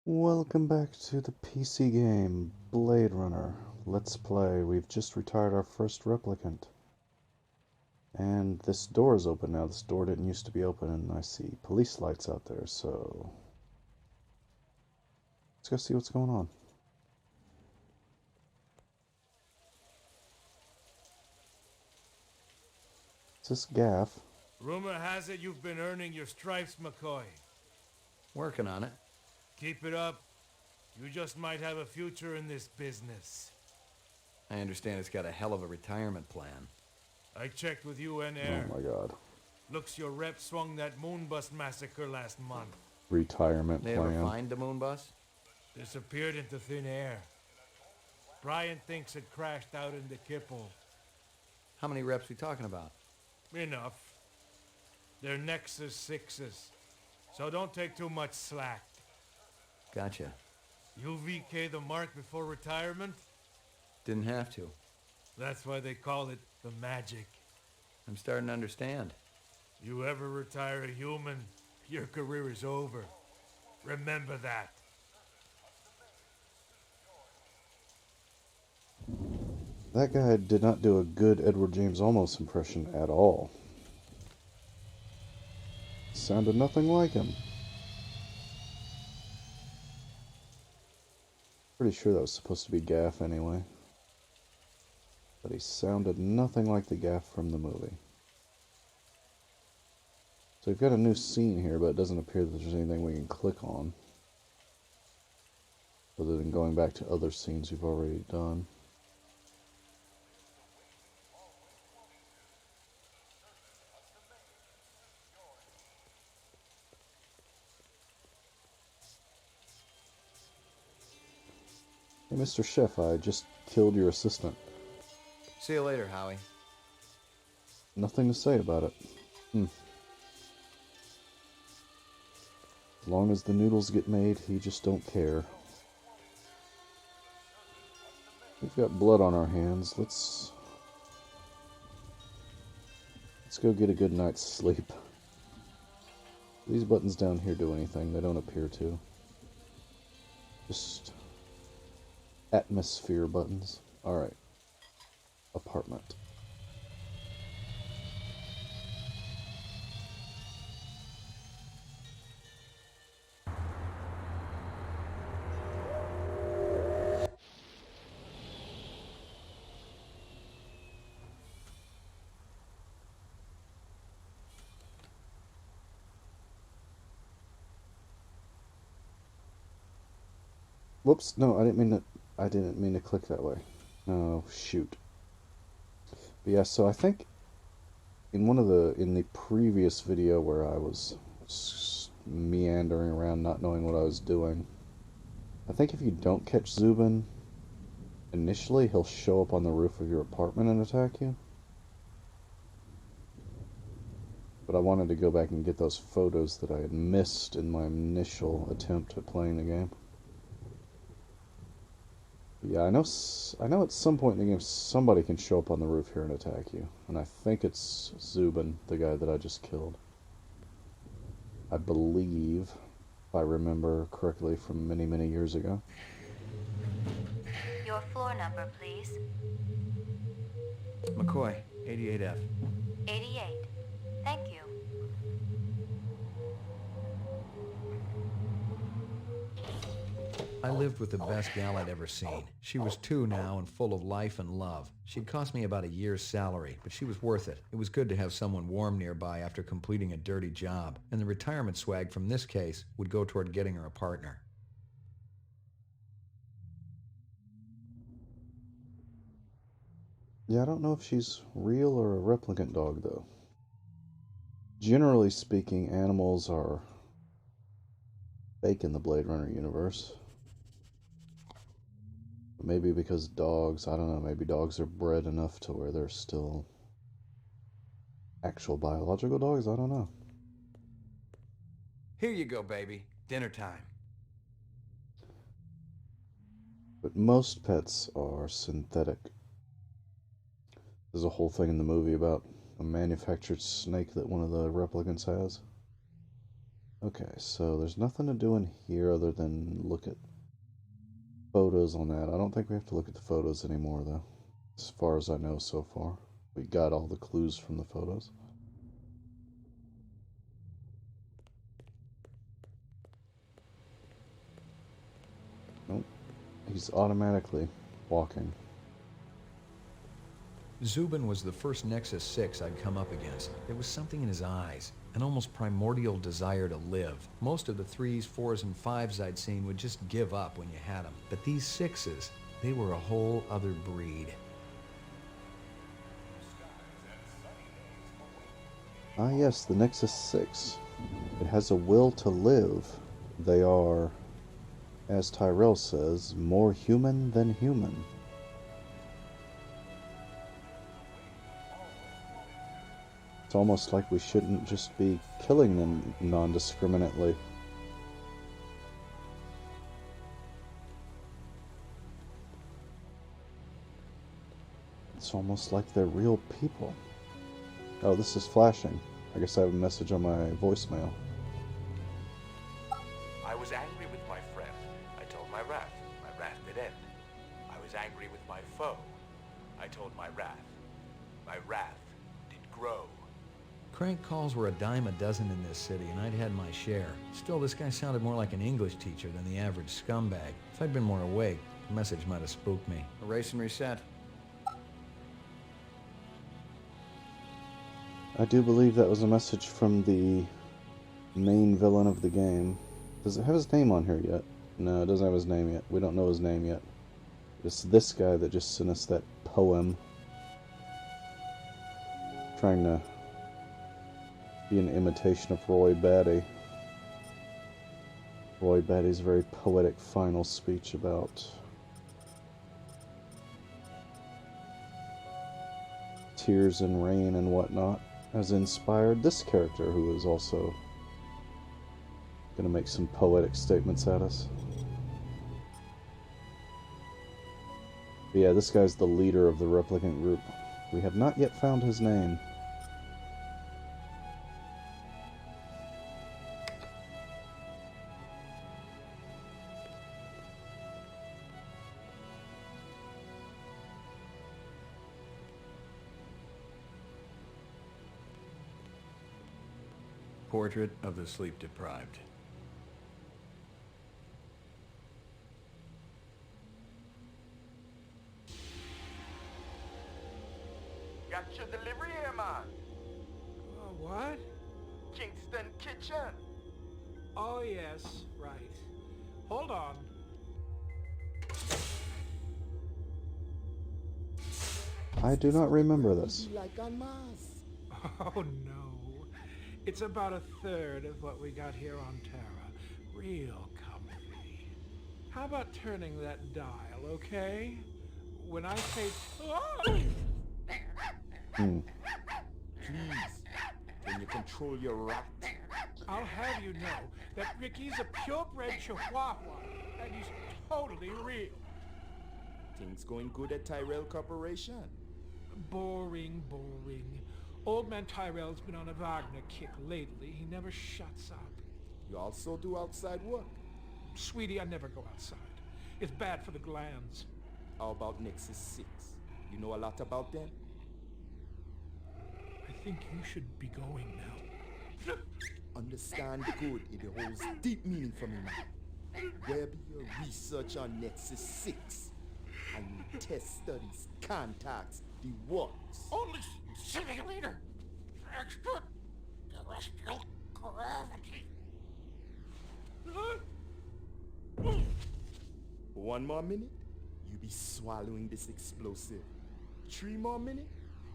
Welcome back to the PC game, Blade Runner. Let's play. We've just retired our first replicant. And this door is open now. This door didn't used to be open, and I see police lights out there, so... let's go see what's going on. Is this Gaff? Rumor has it you've been earning your stripes, McCoy. Working on it. Keep it up. You just might have a future in this business. I understand it's got a hell of a retirement plan. I checked with UN Oh Air. my god. Looks your rep swung that Moonbus massacre last month. Retirement They plan. ever find the moon bus? Disappeared into thin air. Brian thinks it crashed out in the Kipple. How many reps we talking about? Enough. They're Nexus 6s. So don't take too much slack. Gotcha. You VK the mark before retirement? Didn't have to. That's why they call it the magic. I'm starting to understand. You ever retire a human, your career is over. Remember that. That guy did not do a good Edward James Olmos impression at all. Sounded nothing like him. Pretty sure that was supposed to be Gaff anyway. But he sounded nothing like the Gaff from the movie. So we've got a new scene here, but it doesn't appear that there's anything we can click on. Other than going back to other scenes we've already done. Hey, Mr. Chef, I just killed your assistant. See you later, Howie. Nothing to say about it. As long as the noodles get made, he just don't care. We've got blood on our hands. Let's go get a good night's sleep. Do these buttons down here do anything? They don't appear to. Just atmosphere buttons. Alright. Apartment. Whoops, no, I didn't mean to click that way. Oh, shoot. But yeah, so I think in the previous video where I was meandering around not knowing what I was doing, I think if you don't catch Zubin initially, he'll show up on the roof of your apartment and attack you. But I wanted to go back and get those photos that I had missed in my initial attempt at playing the game. Yeah, I know at some point in the game somebody can show up on the roof here and attack you. And I think it's Zubin, the guy that I just killed. I believe, if I remember correctly from many, many years ago. Your floor number, please. McCoy, 88F. 88. Thank you. I lived with the best gal I'd ever seen. She was 2 now and full of life and love. She'd cost me about a year's salary, but she was worth it. It was good to have someone warm nearby after completing a dirty job, and the retirement swag from this case would go toward getting her a partner. Yeah, I don't know if she's real or a replicant dog, though. Generally speaking, animals are fake in the Blade Runner universe. Maybe because dogs, I don't know, maybe dogs are bred enough to where they're still actual biological dogs, I don't know. Here you go, baby. Dinner time. But most pets are synthetic. There's a whole thing in the movie about a manufactured snake that one of the replicants has. Okay, so there's nothing to do in here other than look at photos on that. I don't think we have to look at the photos anymore, though. As far as I know so far. We got all the clues from the photos. Nope. He's automatically walking. Zubin was the first Nexus 6 I'd come up against. There was something in his eyes, an almost primordial desire to live. Most of the 3s, 4s, and 5s I'd seen would just give up when you had them. But these 6s, they were a whole other breed. Ah yes, the Nexus 6. It has a will to live. They are, as Tyrell says, more human than human. It's almost like we shouldn't just be killing them non-discriminately. It's almost like they're real people. Oh, this is flashing. I guess I have a message on my voicemail. I was angry with my friend. I told my wrath. My wrath did end. I was angry with my foe. I told my wrath. My wrath did grow. Crank calls were a dime a dozen in this city, and I'd had my share. Still, this guy sounded more like an English teacher than the average scumbag. If I'd been more awake, the message might have spooked me. Erase and reset. I do believe that was a message from the main villain of the game. Does it have his name on here yet? No, it doesn't have his name yet. We don't know his name yet. It's this guy that just sent us that poem. Trying to be an imitation of Roy Batty. Roy Batty's very poetic final speech about tears and rain and whatnot has inspired this character, who is also going to make some poetic statements at us. But yeah, this guy's the leader of the replicant group. We have not yet found his name. Portrait of the sleep-deprived. Got your delivery here, man. What? Kingston Kitchen. Oh, yes, right. Hold on. I do not remember this. Oh, no. It's about a third of what we got here on Terra. Real comfy. How about turning that dial, okay? When I say... Oh! Please, can you control your rat? I'll have you know that Ricky's a purebred chihuahua, and he's totally real. Things going good at Tyrell Corporation? Boring, boring. Old man Tyrell's been on a Wagner kick lately. He never shuts up. You also do outside work? Sweetie, I never go outside. It's bad for the glands. How about Nexus 6? You know a lot about them? I think you should be going now. Understand good, it holds deep meaning for me now. Where be your research on Nexus 6? And your test studies, contacts, the works? Only simulator extraterrestrial gravity. 1 more minute, you be swallowing this explosive. 3 more minutes,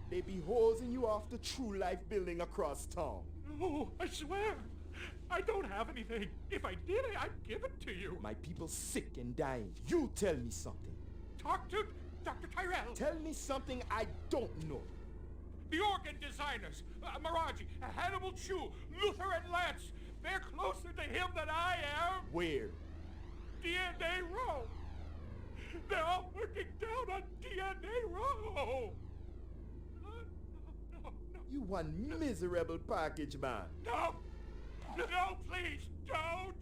they be hosing you off the True Life building across town. No, I swear. I don't have anything. If I did, I'd give it to you. My people sick and dying. You tell me something. Talk to Dr. Tyrell. Tell me something I don't know. The organ designers, Miraji, Hannibal Chu, Luther and Lance. They're closer to him than I am. Where? DNA Row. They're all working down on DNA Row. No. You one miserable package man. No. No, please, don't!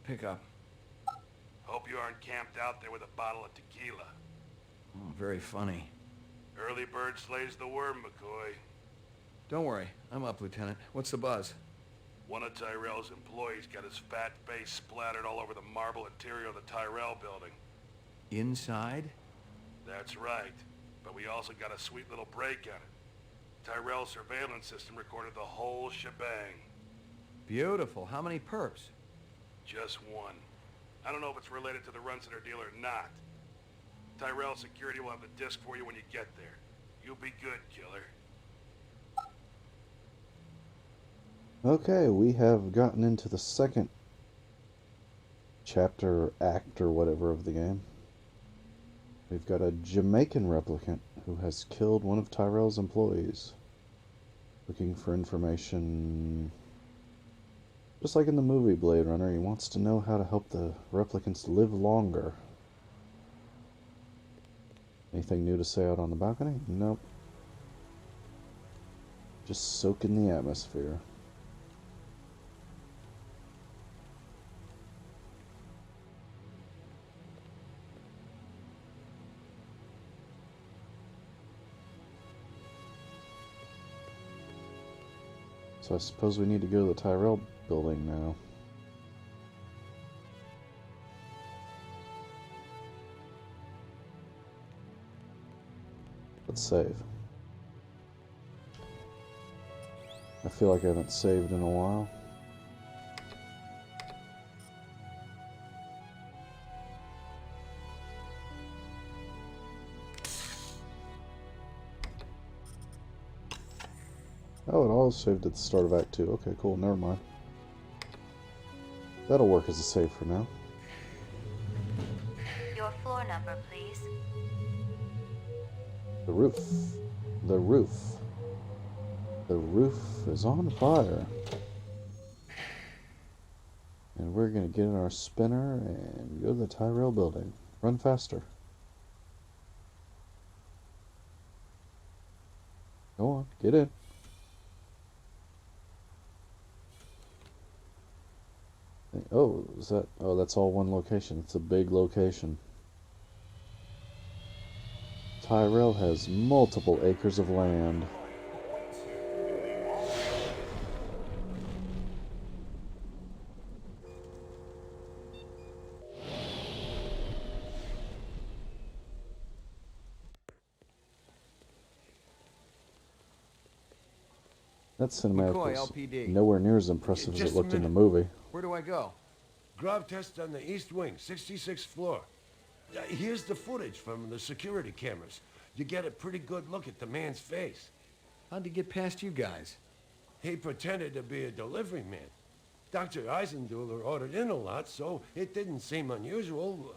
Pick up. Hope you aren't camped out there with a bottle of tequila. Oh, very funny. Early bird slays the worm, McCoy. Don't worry, I'm up, Lieutenant. What's the buzz? One of Tyrell's employees got his fat face splattered all over the marble interior of the Tyrell building. Inside? That's right. But we also got a sweet little break on it. Tyrell's surveillance system recorded the whole shebang. Beautiful. How many perps? Just one. I don't know if it's related to the Runciter deal or not. Tyrell security will have the disc for you when you get there. You'll be good, killer. Okay, we have gotten into the second chapter, act, or whatever of the game. We've got a Jamaican replicant who has killed one of Tyrell's employees. Looking for information. Just like in the movie Blade Runner, he wants to know how to help the replicants live longer. Anything new to say out on the balcony? Nope. Just soak in the atmosphere. So I suppose we need to go to the Tyrell building now. Let's save. I feel like I haven't saved in a while. Oh, it all saved at the start of Act 2. Okay, cool, never mind. That'll work as a save for now. Your floor number, please. The roof. The roof. The roof is on fire. And we're gonna get in our spinner and go to the Tyrell building. Run faster. Go on, get in. Oh, is that? Oh, that's all one location. It's a big location. Tyrell has multiple acres of land. That cinematic McCoy, was LPD. nowhere near as impressive as Just it a looked in the minute. movie. Where do I go? Grav test on the east wing, 66th floor. Here's the footage from the security cameras. You get a pretty good look at the man's face. How'd he get past you guys? He pretended to be a delivery man. Dr. Eisenduler ordered in a lot, so it didn't seem unusual.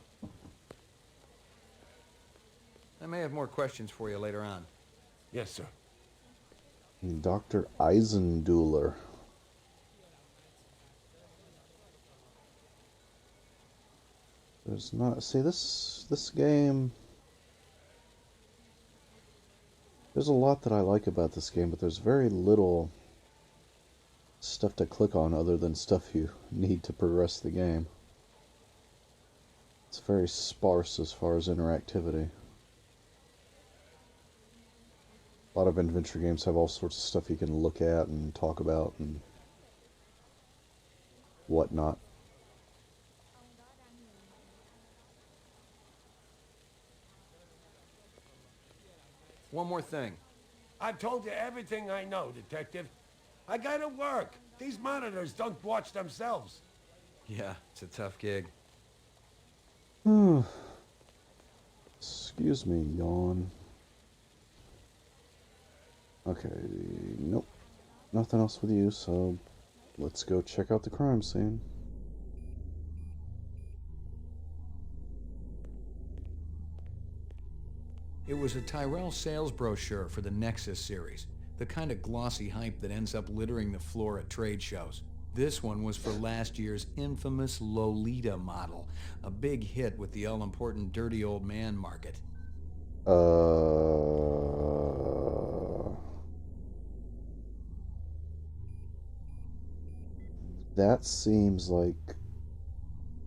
I may have more questions for you later on. Yes, sir. Dr. Eisenduler. There's not... See, this game... There's a lot that I like about this game, but there's very little stuff to click on other than stuff you need to progress the game. It's very sparse as far as interactivity. A lot of adventure games have all sorts of stuff you can look at and talk about and whatnot. One more thing. I've told you everything I know, Detective. I gotta work. These monitors don't watch themselves. Yeah, it's a tough gig. Excuse me, yawn. Okay, nope. Nothing else with you, so let's go check out the crime scene. It was a Tyrell sales brochure for the Nexus series, the kind of glossy hype that ends up littering the floor at trade shows. This one was for last year's infamous Lolita model, a big hit with the all-important dirty old man market. That seems like...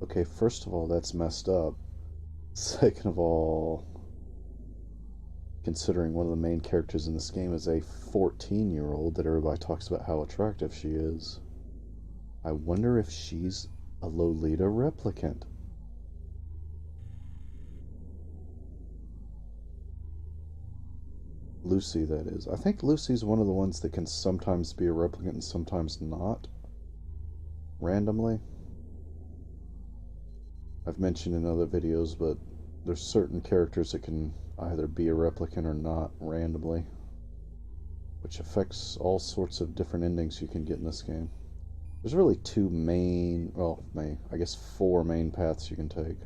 Okay, first of all, that's messed up. Second of all, considering one of the main characters in this game is a 14-year-old that everybody talks about how attractive she is, I wonder if she's a Lolita replicant. Lucy, that is. I think Lucy's one of the ones that can sometimes be a replicant and sometimes not. Randomly. I've mentioned in other videos, but there's certain characters that can either be a replicant or not randomly, which affects all sorts of different endings you can get in this game. There's really two main, well, I guess 4 main paths you can take,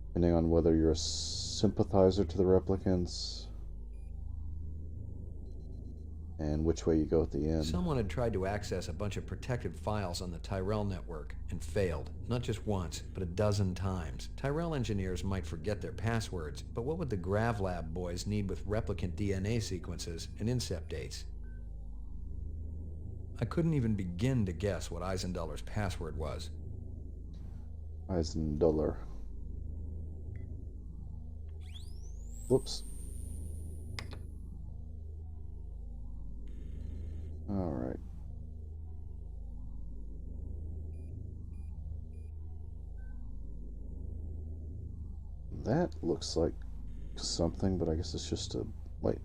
depending on whether you're a sympathizer to the replicants and which way you go at the end. Someone had tried to access a bunch of protected files on the Tyrell network and failed, not just once, but a dozen times. Tyrell engineers might forget their passwords, but what would the GravLab boys need with replicant DNA sequences and incept dates? I couldn't even begin to guess what Eisenduller's password was. Eisenduller. Whoops. Alright. That looks like something, but I guess it's just a... Wait.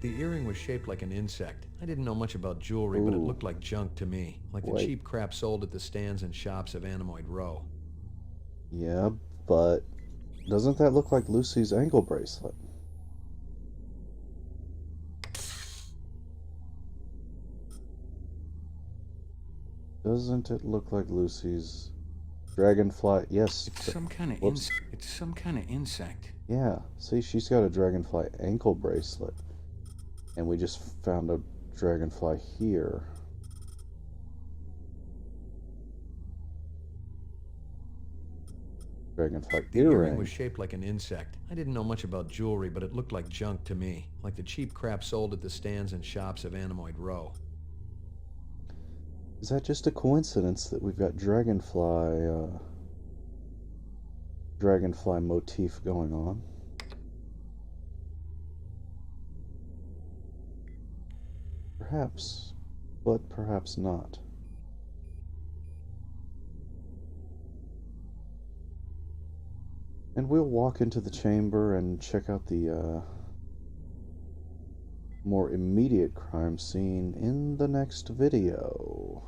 The earring was shaped like an insect. I didn't know much about jewelry, but it Ooh. looked like junk to me. Like the Wait. cheap crap sold at the stands and shops of Anemoid Row. Yeah, but doesn't that look like Lucy's ankle bracelet? Doesn't it look like Lucy's dragonfly? Yes. It's some kind of Whoops. It's some kind of insect. Yeah. See, she's got a dragonfly ankle bracelet. And we just found a dragonfly here. Dragonfly The earring earring. was shaped like an insect. I didn't know much about jewelry, but it looked like junk to me. Like the cheap crap sold at the stands and shops of Anemoid Row. Is that just a coincidence that we've got dragonfly motif going on? Perhaps, but perhaps not. And we'll walk into the chamber and check out the more immediate crime scene in the next video.